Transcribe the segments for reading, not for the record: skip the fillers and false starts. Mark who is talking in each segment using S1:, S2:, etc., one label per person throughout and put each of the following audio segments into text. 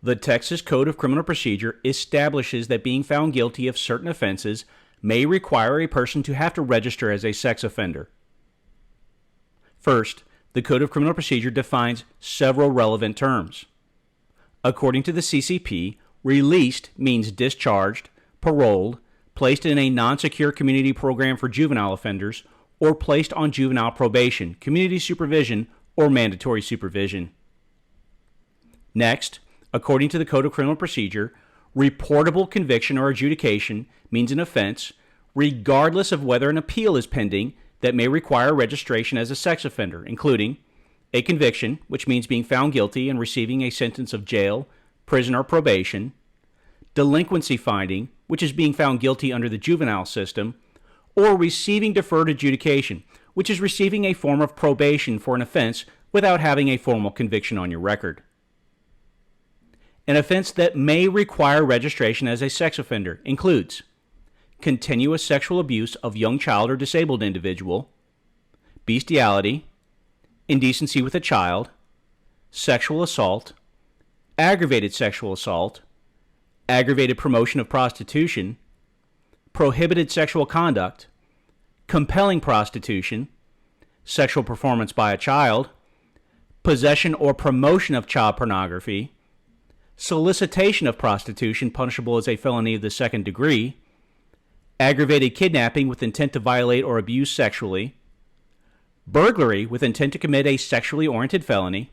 S1: The Texas Code of Criminal Procedure establishes that being found guilty of certain offenses may require a person to have to register as a sex offender. First, the Code of Criminal Procedure defines several relevant terms. According to the CCP, released means discharged, paroled, placed in a non-secure community program for juvenile offenders, or placed on juvenile probation, community supervision, or mandatory supervision. Next, according to the Code of Criminal Procedure, reportable conviction or adjudication means an offense, regardless of whether an appeal is pending, that may require registration as a sex offender, including a conviction, which means being found guilty and receiving a sentence of jail, prison, or probation, delinquency finding, which is being found guilty under the juvenile system, or receiving deferred adjudication, which is receiving a form of probation for an offense without having a formal conviction on your record. An offense that may require registration as a sex offender includes continuous sexual abuse of young child or disabled individual, bestiality, indecency with a child, sexual assault, aggravated sexual assault, aggravated promotion of prostitution, prohibited sexual conduct, compelling prostitution, sexual performance by a child, possession or promotion of child pornography, solicitation of prostitution punishable as a felony of the second degree, aggravated kidnapping with intent to violate or abuse sexually, burglary with intent to commit a sexually oriented felony,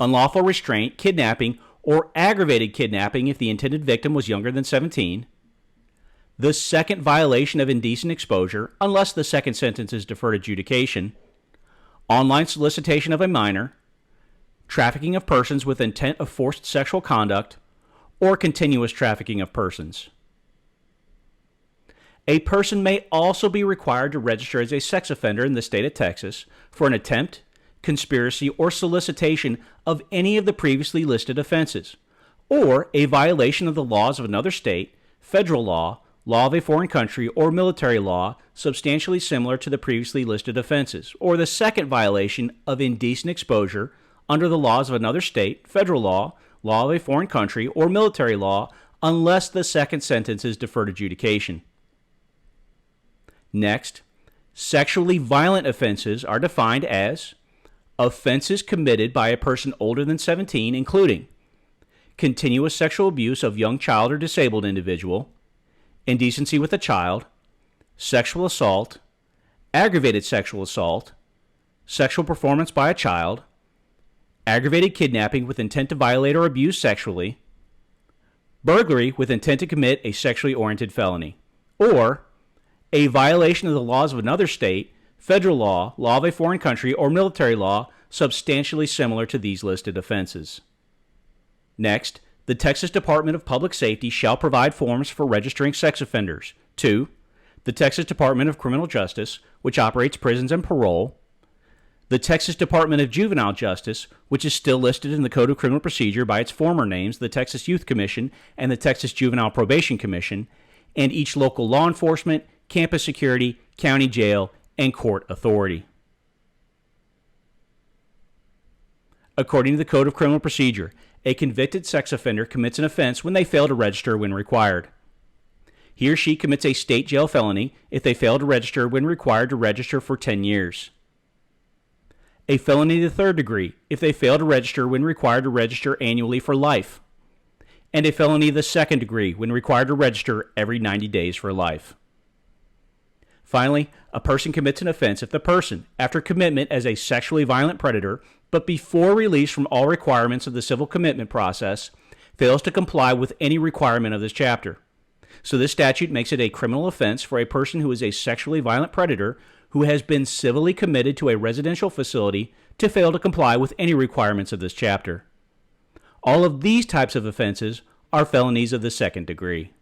S1: unlawful restraint, kidnapping, or aggravated kidnapping if the intended victim was younger than 17, the second violation of indecent exposure, unless the second sentence is deferred adjudication, online solicitation of a minor, trafficking of persons with intent of forced sexual conduct, or continuous trafficking of persons. A person may also be required to register as a sex offender in the state of Texas for an attempt, conspiracy, or solicitation of any of the previously listed offenses, or a violation of the laws of another state, federal law, law of a foreign country, or military law substantially similar to the previously listed offenses, or the second violation of indecent exposure under the laws of another state, federal law, law of a foreign country, or military law, unless the second sentence is deferred adjudication. Next, sexually violent offenses are defined as offenses committed by a person older than 17, including continuous sexual abuse of young child or disabled individual, indecency with a child, sexual assault, aggravated sexual assault, sexual performance by a child, aggravated kidnapping with intent to violate or abuse sexually, burglary with intent to commit a sexually oriented felony, or a violation of the laws of another state, federal law, law of a foreign country, or military law substantially similar to these listed offenses. Next, the Texas Department of Public Safety shall provide forms for registering sex offenders to the Texas Department of Criminal Justice, which operates prisons and parole, the Texas Department of Juvenile Justice, which is still listed in the Code of Criminal Procedure by its former names, the Texas Youth Commission and the Texas Juvenile Probation Commission, and each local law enforcement, campus security, county jail, and court authority. According to the Code of Criminal Procedure, a convicted sex offender commits an offense when they fail to register when required. He or she commits a state jail felony if they fail to register when required to register for 10 years. A felony of the third degree if they fail to register when required to register annually for life. And a felony of the second degree when required to register every 90 days for life. Finally, a person commits an offense if the person, after commitment as a sexually violent predator, but before release from all requirements of the civil commitment process, fails to comply with any requirement of this chapter. So this statute makes it a criminal offense for a person who is a sexually violent predator who has been civilly committed to a residential facility to fail to comply with any requirements of this chapter. All of these types of offenses are felonies of the second degree.